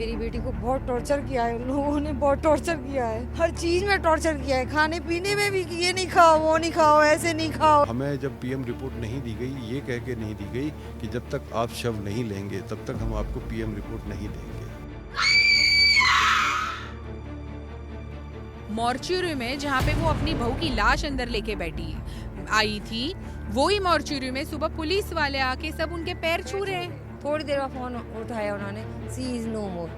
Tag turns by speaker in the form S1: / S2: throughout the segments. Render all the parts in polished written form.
S1: मेरी बेटी को बहुत टॉर्चर किया है, उन लोगों ने बहुत टॉर्चर किया है, हर चीज में टॉर्चर किया है, खाने पीने में भी कि ये नहीं खाओ, वो नहीं खाओ, ऐसे नहीं खाओ।
S2: हमें जब पीएम रिपोर्ट नहीं दी गई, ये कह के नहीं दी गई कि जब तक आप शव नहीं लेंगे तब तक हम आपको पीएम रिपोर्ट नहीं देंगे।
S3: मॉर्च्यूरी में जहाँ पे वो अपनी बहू की लाश अंदर लेके बैठी आई थी, वही मॉर्च्यूरी में सुबह पुलिस वाले आके सब उनके पैर छू रहे हैं।
S1: थोड़ी देर बाद फोन उठाया उन्होंने, सी इज नो मोर।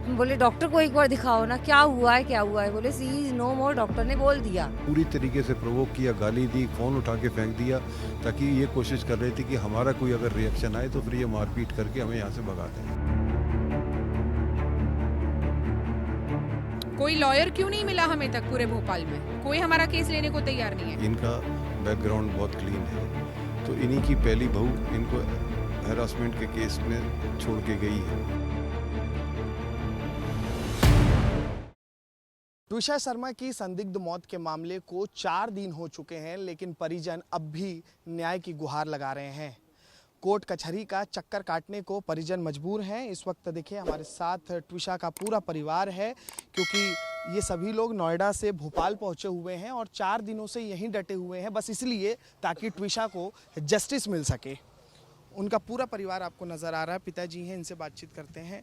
S1: हम बोले डॉक्टर को एक बार दिखाओ ना, क्या हुआ है क्या हुआ है। बोले सी इज नो मोर, डॉक्टर ने बोल दिया।
S2: पूरी तरीके से प्रोवोक किया, गाली दी, फोन उठा के फेंक दिया, ताकि ये कोशिश कर रही थी कि हमारा कोई अगर रिएक्शन आए तो फिर ये मारपीट करके हमें यहाँ से भगा दें।
S3: कोई लॉयर क्यों नहीं मिला हमें तक पूरे भोपाल में? कोई हमारा केस लेने को तैयार नहीं है।
S2: इनका बैकग्राउंड बहुत क्लीन है, तो इन्हीं की पहली बहू इनको हैरासमेंट के केस में छोड़ के गई है।
S4: ट्विशा शर्मा की संदिग्ध मौत के मामले को 4 दिन हो चुके हैं, लेकिन परिजन अब भी न्याय की गुहार लगा रहे हैं। कोर्ट कचहरी का चक्कर काटने को परिजन मजबूर हैं। इस वक्त देखिए हमारे साथ ट्विशा का पूरा परिवार है, क्योंकि ये सभी लोग नोएडा से भोपाल पहुंचे हुए हैं और 4 दिनों से यहीं डटे हुए हैं, बस इसलिए ताकि ट्विशा को जस्टिस मिल सके। उनका पूरा परिवार आपको नज़र आ रहा है, पिताजी हैं, इनसे बातचीत करते हैं।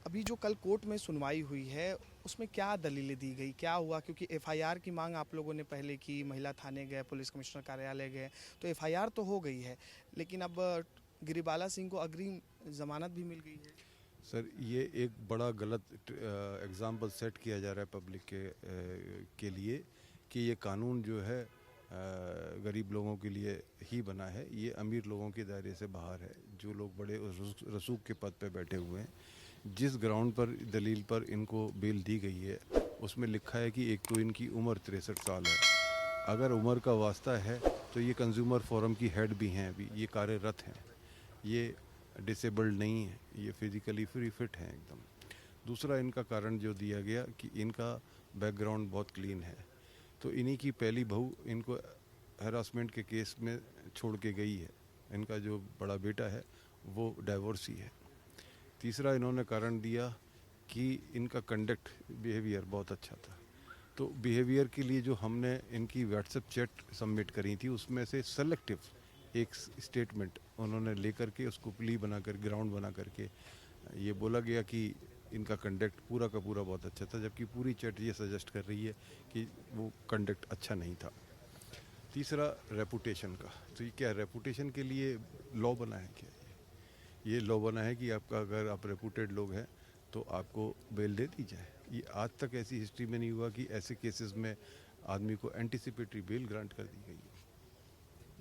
S4: अभी जो कल कोर्ट में सुनवाई हुई है उसमें क्या दलीलें दी गई, क्या हुआ? क्योंकि एफआईआर की मांग आप लोगों ने पहले की, महिला थाने गए, पुलिस कमिश्नर कार्यालय गए, तो एफआईआर तो हो गई है, लेकिन अब गिरिबाला सिंह को अग्रिम जमानत भी मिल गई है।
S2: सर, ये एक बड़ा गलत एग्जाम्पल सेट किया जा रहा है पब्लिक के लिए कि ये कानून जो है गरीब लोगों के लिए ही बना है, ये अमीर लोगों के दायरे से बाहर है। जो लोग बड़े रसूख के पद पे बैठे हुए हैं, जिस ग्राउंड पर दलील पर इनको बेल दी गई है उसमें लिखा है कि एक तो इनकी उम्र 63 साल है। अगर उम्र का वास्ता है तो ये कंज्यूमर फोरम की हेड भी हैं, अभी ये कार्यरत हैं, ये डिसेबल्ड नहीं है, ये फिजिकली फ्री फिट हैं एकदम। दूसरा इनका कारण जो दिया गया कि इनका बैकग्राउंड बहुत क्लीन है, तो इन्हीं की पहली बहू इनको हैरासमेंट के केस में छोड़ के गई है। इनका जो बड़ा बेटा है वो डाइवोर्सी है। तीसरा इन्होंने कारण दिया कि इनका कंडक्ट, बिहेवियर बहुत अच्छा था। तो बिहेवियर के लिए जो हमने इनकी व्हाट्सएप चैट सबमिट करी थी उसमें से सेलेक्टिव एक स्टेटमेंट उन्होंने लेकर के उसको प्ली बनाकर, ग्राउंड बना करके ये बोला गया कि इनका कंडक्ट पूरा का पूरा बहुत अच्छा था, जबकि पूरी चैट ये सजेस्ट कर रही है कि वो कंडक्ट अच्छा नहीं था। तीसरा रेपुटेशन का, तो ये क्या रेपुटेशन के लिए लॉ बना है क्या? ये लॉ बना है कि आपका अगर आप रेपुटेड लोग हैं तो आपको बेल दे दी जाए। ये आज तक ऐसी हिस्ट्री में नहीं हुआ कि ऐसे केसेस में आदमी को एंटिसिपेटरी बेल ग्रांट कर दी गई है।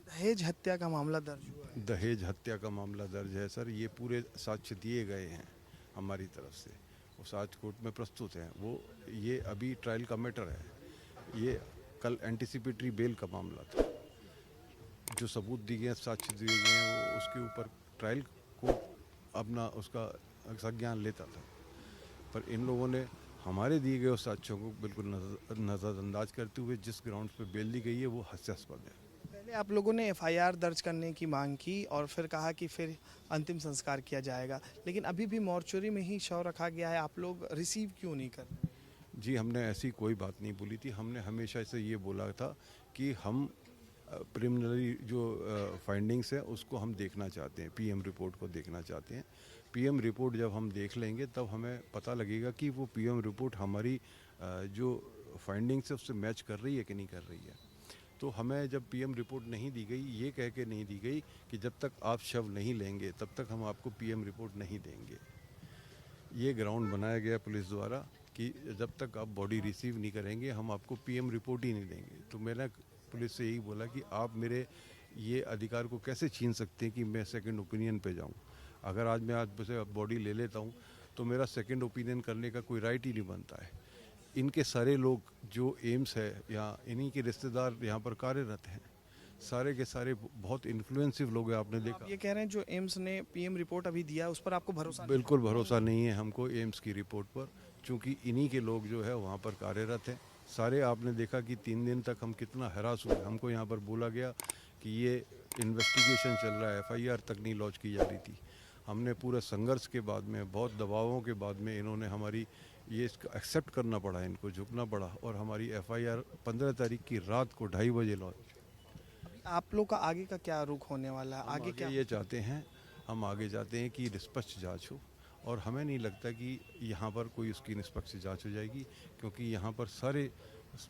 S4: दहेज हत्या का मामला दर्ज हुआ है।
S2: दहेज हत्या का मामला दर्ज है सर, ये पूरे साक्ष्य दिए गए हैं हमारी तरफ से, वो साक्ष्य कोर्ट में प्रस्तुत हैं। वो ये अभी ट्रायल का मैटर है, ये कल एंटिसिपेटरी बेल का मामला था। जो सबूत दिए गए, साक्ष्य दिए गए हैं, वो उसके ऊपर ट्रायल को अपना उसका संज्ञान लेता था, पर इन लोगों ने हमारे दिए गए उस साक्ष्यों को बिल्कुल नज़रअंदाज करते हुए जिस ग्राउंड पे बेल दी गई है वो हास्यास्पद है।
S4: पहले आप लोगों ने एफआईआर दर्ज करने की मांग की और फिर कहा कि फिर अंतिम संस्कार किया जाएगा, लेकिन अभी भी मॉर्चुरी में ही शव रखा गया है, आप लोग रिसीव क्यों नहीं कर रहे?
S2: जी, हमने ऐसी कोई बात नहीं बोली थी। हमने हमेशा से ये बोला था कि हम प्रिलिमिनरी जो फाइंडिंग्स है उसको हम देखना चाहते हैं, पीएम रिपोर्ट को देखना चाहते हैं। पीएम रिपोर्ट जब हम देख लेंगे तब हमें पता लगेगा कि वो पीएम रिपोर्ट हमारी जो फाइंडिंग्स है उससे मैच कर रही है कि नहीं कर रही है। तो हमें जब पीएम रिपोर्ट नहीं दी गई, ये कह के नहीं दी गई कि जब तक आप शव नहीं लेंगे तब तक हम आपको पीएम रिपोर्ट नहीं देंगे। ये ग्राउंड बनाया गया पुलिस द्वारा कि जब तक आप बॉडी रिसीव नहीं करेंगे हम आपको पीएम रिपोर्ट ही नहीं देंगे। तो मैंने पुलिस से यही बोला कि आप मेरे ये अधिकार को कैसे छीन सकते हैं कि मैं सेकंड ओपिनियन पे जाऊं। अगर आज मैं आज से बॉडी ले लेता हूं तो मेरा सेकंड ओपिनियन करने का कोई राइट ही नहीं बनता है। इनके सारे लोग जो एम्स है या इन्हीं के रिश्तेदार यहाँ पर कार्यरत हैं, सारे के सारे बहुत इन्फ्लुएंसिव लोग हैं। आपने देखा,
S4: आप ये कह रहे हैं जो एम्स ने पीएम रिपोर्ट अभी दिया उस पर आपको भरोसा नहीं?
S2: बिल्कुल भरोसा नहीं है हमको एम्स की रिपोर्ट पर, चूँकि इन्हीं के लोग जो है वहाँ पर कार्यरत हैं सारे। आपने देखा कि 3 दिन तक हम कितना हैरास हुए। हमको यहाँ पर बोला गया कि ये इन्वेस्टिगेशन चल रहा है, एफआईआर तक नहीं लॉन्च की जा रही थी। हमने पूरे संघर्ष के बाद में, बहुत दबावों के बाद में इन्होंने हमारी ये इसका एक्सेप्ट करना पड़ा, इनको झुकना पड़ा और हमारी एफआईआर 15 तारीख की रात को 2:30 बजे लॉन्च।
S4: आप लोग का आगे का क्या रुख होने वाला है? आगे क्या
S2: ये चाहते हैं, हम आगे चाहते हैं कि निष्पक्ष जांच हो और हमें नहीं लगता कि यहाँ पर कोई उसकी निष्पक्ष जांच हो जाएगी, क्योंकि यहाँ पर सारे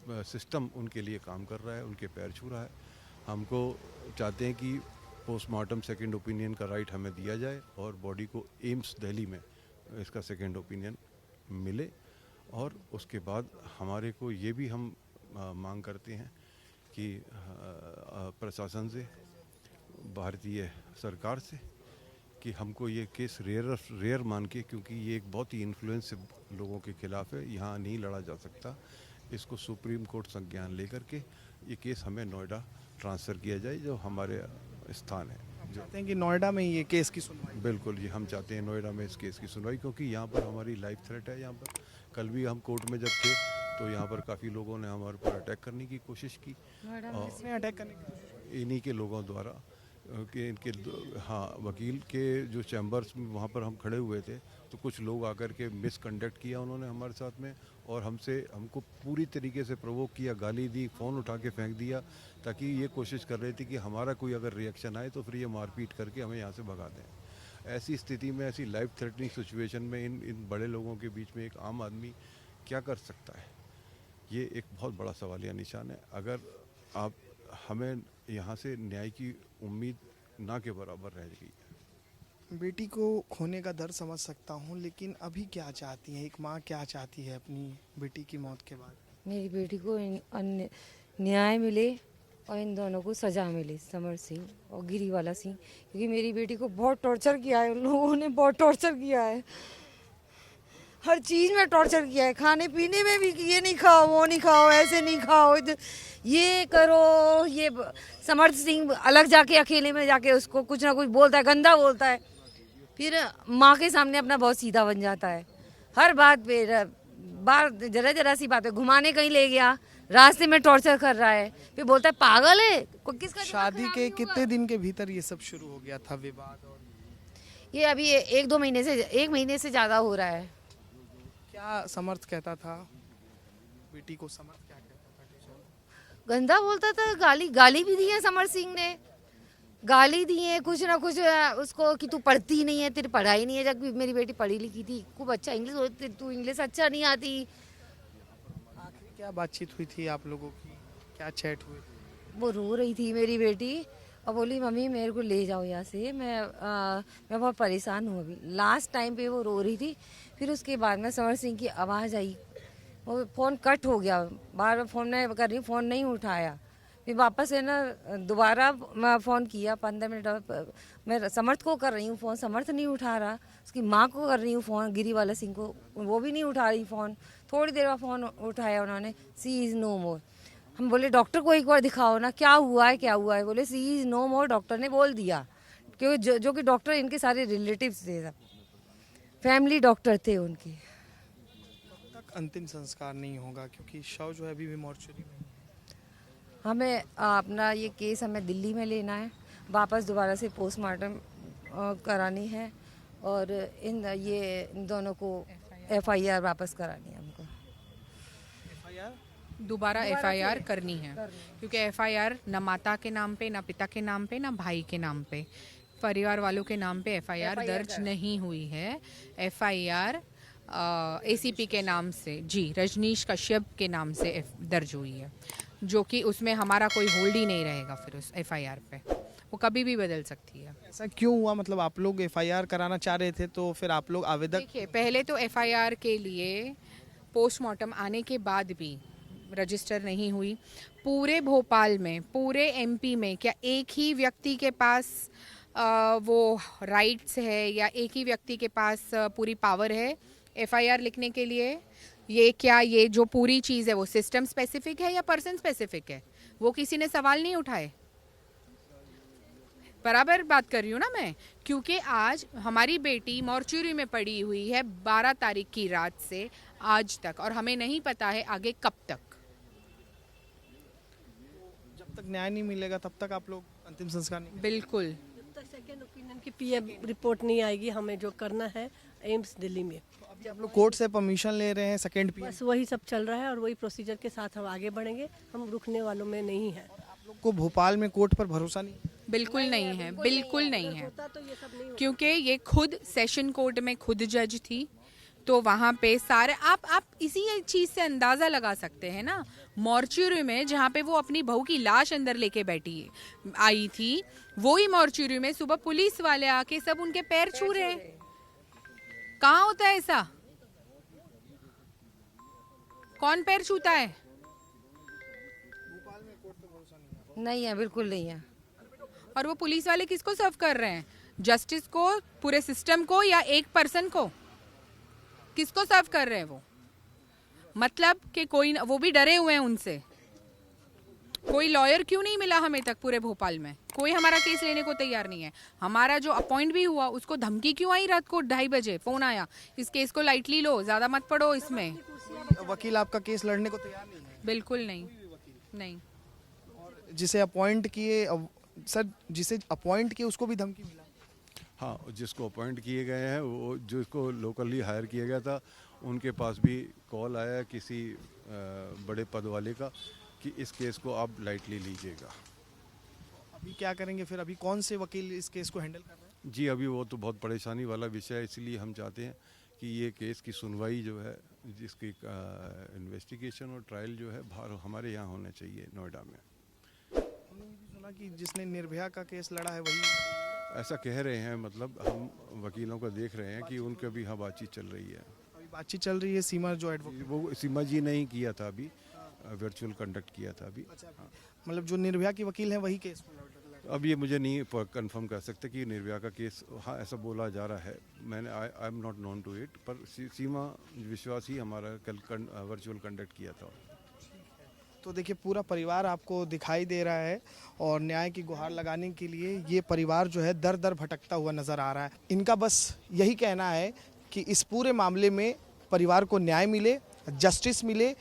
S2: सिस्टम उनके लिए काम कर रहा है, उनके पैर छू रहा है। हमको चाहते हैं कि पोस्टमार्टम सेकंड ओपिनियन का राइट हमें दिया जाए और बॉडी को एम्स दिल्ली में इसका सेकंड ओपिनियन मिले और उसके बाद हमारे को ये भी हम मांग करते हैं कि प्रशासन से, भारतीय सरकार से, कि हमको ये केस रेयर मान के, क्योंकि ये एक बहुत ही इन्फ्लुएंस लोगों के खिलाफ है, यहाँ नहीं लड़ा जा सकता, इसको सुप्रीम कोर्ट संज्ञान लेकर के ये केस हमें नोएडा ट्रांसफ़र किया जाए, जो हमारे स्थान है। जो
S4: चाहते हैं कि नोएडा में ये केस की सुनवाई?
S2: बिल्कुल जी, हम चाहते हैं नोएडा में इस केस की सुनवाई, क्योंकि यहाँ पर हमारी लाइफ थ्रेट है। यहाँ पर कल भी हम कोर्ट में जब थे तो यहाँ पर काफ़ी लोगों ने हमारे पर अटैक करने की कोशिश की,
S4: इसमें अटैक करने की?
S2: इन्हीं के लोगों द्वारा कि इनके वकील के जो चैम्बर्स में वहाँ पर हम खड़े हुए थे तो कुछ लोग आकर के मिसकंडक्ट किया उन्होंने हमारे साथ में और हमको पूरी तरीके से प्रोवोक किया, गाली दी, फ़ोन उठा के फेंक दिया, ताकि ये कोशिश कर रही थी कि हमारा कोई अगर रिएक्शन आए तो फिर ये मारपीट करके हमें यहाँ से भगा दें। ऐसी स्थिति में, ऐसी लाइफ थ्रेटनिंग सिचुएशन में इन बड़े लोगों के बीच में एक आम आदमी क्या कर सकता है, ये एक बहुत बड़ा सवालिया निशान है। अगर आप हमें यहाँ से न्याय की उम्मीद ना के बराबर रह गई।
S4: बेटी को खोने का दर्द समझ सकता हूँ, लेकिन अभी क्या चाहती है, एक माँ क्या चाहती है अपनी बेटी की मौत के बाद?
S1: मेरी बेटी को न्याय मिले और इन दोनों को सज़ा मिले, समर सिंह और गिरीवाला सिंह, क्योंकि मेरी बेटी को बहुत टॉर्चर किया है उन लोगों ने, बहुत टॉर्चर किया है, हर चीज़ में टॉर्चर किया है, खाने पीने में भी कि ये नहीं खाओ, वो नहीं खाओ, ऐसे नहीं खाओ, ये करो। ये समर्थ सिंह अलग जाके अकेले में जाके उसको कुछ ना कुछ बोलता है, गंदा बोलता है, फिर माँ के सामने अपना बहुत सीधा बन जाता है, हर बात पे जरा सी बात है, घुमाने कहीं ले गया, रास्ते में टॉर्चर कर रहा है, फिर बोलता है पागल है। किसका
S4: शादी के कितने दिन के भीतर ये सब शुरू हो गया था विवाद? और
S1: ये अभी 1 महीने से ज़्यादा हो रहा है।
S4: क्या समर्थ कहता था बेटी को? समर्थ क्या कहता था?
S1: गंदा बोलता था, गाली भी दी है समर सिंह ने, गाली दी है कुछ ना कुछ उसको कि तू पढ़ती नहीं है, तेरी पढ़ाई नहीं है, जब मेरी बेटी पढ़ी लिखी थी, खूब अच्छा इंग्लिश होती, तू इंग्लिश अच्छा नहीं आती।
S4: आखिर क्या बातचीत हुई थी आप लोगों की, क्या चैट हुई?
S1: वो रो रही थी मेरी बेटी और बोली मम्मी मेरे को ले जाओ यहाँ से, मैं बहुत परेशान हूँ अभी। लास्ट टाइम पे वो रो रही थी, फिर उसके बाद में समर सिंह की आवाज़ आई, वो फ़ोन कट हो गया, बार बार फ़ोन में कर रही, फ़ोन नहीं उठाया, फिर वापस है ना दोबारा मैं फ़ोन किया, 15 मिनट मैं समर्थ को कर रही हूँ फ़ोन, समर्थ नहीं उठा रहा, उसकी माँ को कर रही हूँ फ़ोन, गिरीवाला सिंह को, वो भी नहीं उठा रही फ़ोन। थोड़ी देर बाद फ़ोन उठाया उन्होंने, सी इज़ नो मोर। हम बोले डॉक्टर को एक बार दिखाओ ना, क्या हुआ है, बोले सी इज़ नो मोर, डॉक्टर ने बोल दिया, क्योंकि जो कि डॉक्टर इनके सारे रिलेटिव्स थे, फैमिली डॉक्टर थे उनके।
S4: कब तक अंतिम संस्कार नहीं होगा, क्योंकि शव जो है अभी भी मोर्चरी में?
S1: हमें अपना ये केस हमें दिल्ली में लेना है, वापस दोबारा से पोस्टमार्टम करानी है और इन दोनों को एफआईआर वापस करानी है हमको।
S3: दोबारा एफआईआर करनी है, क्योंकि एफआईआर न माता के नाम पे, न पिता के नाम पे, न भाई के नाम पे, परिवार वालों के नाम पे एफआईआर दर्ज नहीं हुई है। एफआईआर एसीपी के नाम से, जी रजनीश कश्यप के नाम से दर्ज हुई है, जो कि उसमें हमारा कोई होल्ड ही नहीं रहेगा फिर उस एफआईआर पे, वो कभी भी बदल सकती है।
S4: ऐसा क्यों हुआ? मतलब आप लोग एफआईआर कराना चाह रहे थे तो फिर आप लोग आवेदक?
S3: देखिए, पहले तो एफआईआर के लिए पोस्टमार्टम आने के बाद भी रजिस्टर नहीं हुई। पूरे भोपाल में, पूरे एमपी में क्या एक ही व्यक्ति के पास वो राइट्स है या एक ही व्यक्ति के पास पूरी पावर है एफआईआर लिखने के लिए? ये जो पूरी चीज़ है वो सिस्टम स्पेसिफिक है या पर्सन स्पेसिफिक है? वो किसी ने सवाल नहीं उठाए। बराबर बात कर रही हूँ ना मैं, क्योंकि आज हमारी बेटी मॉर्चुरी में पड़ी हुई है 12 तारीख की रात से आज तक, और हमें नहीं पता है आगे कब तक।
S4: जब तक न्याय नहीं मिलेगा तब तक आप लोग अंतिम संस्कार नहीं?
S3: बिल्कुल।
S5: सेकेंड ओपिनियन की पीएम रिपोर्ट नहीं आएगी, हमें जो करना है एम्स दिल्ली में,
S4: अभी आप लोग कोर्ट से परमिशन ले रहे हैं सेकंड पीएम।
S5: बस वही सब चल रहा है और वही प्रोसीजर के साथ हम आगे बढ़ेंगे, हम रुकने वालों में नहीं है।
S4: आप लोग को भोपाल में कोर्ट पर भरोसा नहीं?
S3: बिल्कुल नहीं है, बिल्कुल नहीं है,
S5: होता तो ये सब नहीं
S3: क्योंकि ये खुद सेशन कोर्ट में खुद जज थी, तो वहाँ पे सारे आप इसी चीज से अंदाजा लगा सकते हैं ना। मॉर्चुरी में जहाँ पे वो अपनी बहू की लाश अंदर लेके बैठी आई थी, वही मॉर्चुरी में सुबह पुलिस वाले आके सब उनके पैर छू रहे हैं। कहाँ होता है ऐसा? कौन पैर छूता है?
S1: नहीं है, बिल्कुल नहीं है।
S3: और वो पुलिस वाले किसको सर्व कर रहे हैं? जस्टिस को, पूरे सिस्टम को, या एक पर्सन को? किसको सर्व कर रहे हैं वो? मतलब कि कोई, वो भी डरे हुए हैं उनसे। कोई लॉयर क्यों नहीं मिला हमें तक पूरे भोपाल में? कोई हमारा केस लेने को तैयार नहीं है। हमारा जो अपॉइंट भी हुआ उसको धमकी क्यों आई? रात को 2:30 बजे फोन आया, इस केस को लाइटली लो, ज्यादा मत पड़ो इसमें।
S4: वकील आपका केस लड़ने को तैयार नहीं है?
S3: बिल्कुल नहीं, नहीं।
S4: और जिसे अपॉइंट किए सर, जिसे अपॉइंट किए उसको भी धमकी मिला?
S2: हाँ, जिसको अपॉइंट किए गए हैं, वो जिसको लोकली हायर किया गया था, उनके पास भी कॉल आया किसी बड़े पद वाले का कि इस केस को आप लाइटली लीजिएगा।
S4: अभी क्या करेंगे फिर? अभी कौन से वकील इस केस को हैंडल कर रहे हैं?
S2: जी, अभी वो तो बहुत परेशानी वाला विषय है, इसलिए हम चाहते हैं कि ये केस की सुनवाई जो है, जिसकी इन्वेस्टिगेशन और ट्रायल जो है बाहर हमारे यहाँ होना चाहिए, नोएडा में।
S4: हमने ये भी सुना कि जिसने निर्भया का केस लड़ा है वही,
S2: ऐसा कह रहे हैं, मतलब हम वकीलों को देख रहे हैं कि उनके भी यहाँ बातचीत चल रही है।
S4: अभी बातचीत चल रही है। सीमा जो एडवोकेट,
S2: वो सीमा जी ने ही किया था, अभी वर्चुअल कंडक्ट किया था अभी।
S4: मतलब जो निर्भया की वकील है वही केस को लड़
S2: अब ये मुझे नहीं कंफर्म कर सकते कि निर्भया का केस, हाँ ऐसा बोला जा रहा है, मैंने I am not known to it, पर सीमा विश्वास ही हमारा कल वर्चुअल कंडक्ट किया था।
S4: तो देखिए, पूरा परिवार आपको दिखाई दे रहा है और न्याय की गुहार लगाने के लिए ये परिवार जो है दर दर भटकता हुआ नजर आ रहा है। इनका बस यही कहना है कि इस पूरे मामले में परिवार को न्याय मिले, जस्टिस मिले।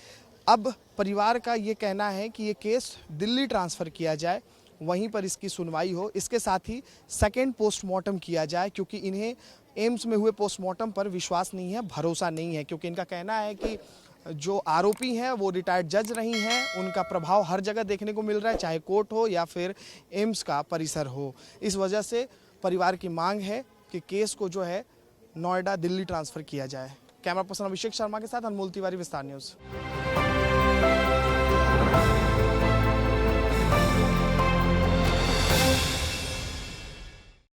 S4: अब परिवार का ये कहना है कि ये केस दिल्ली ट्रांसफ़र किया जाए, वहीं पर इसकी सुनवाई हो। इसके साथ ही सेकेंड पोस्टमार्टम किया जाए, क्योंकि इन्हें एम्स में हुए पोस्टमार्टम पर विश्वास नहीं है, भरोसा नहीं है, क्योंकि इनका कहना है कि जो आरोपी हैं वो रिटायर्ड जज रही हैं, उनका प्रभाव हर जगह देखने को मिल रहा है, चाहे कोर्ट हो या फिर एम्स का परिसर हो। इस वजह से परिवार की मांग है कि केस को जो है नोएडा दिल्ली ट्रांसफ़र किया जाए। कैमरा पर्सन अभिषेक शर्मा के साथ अनमोल तिवारी, विस्तार न्यूज़।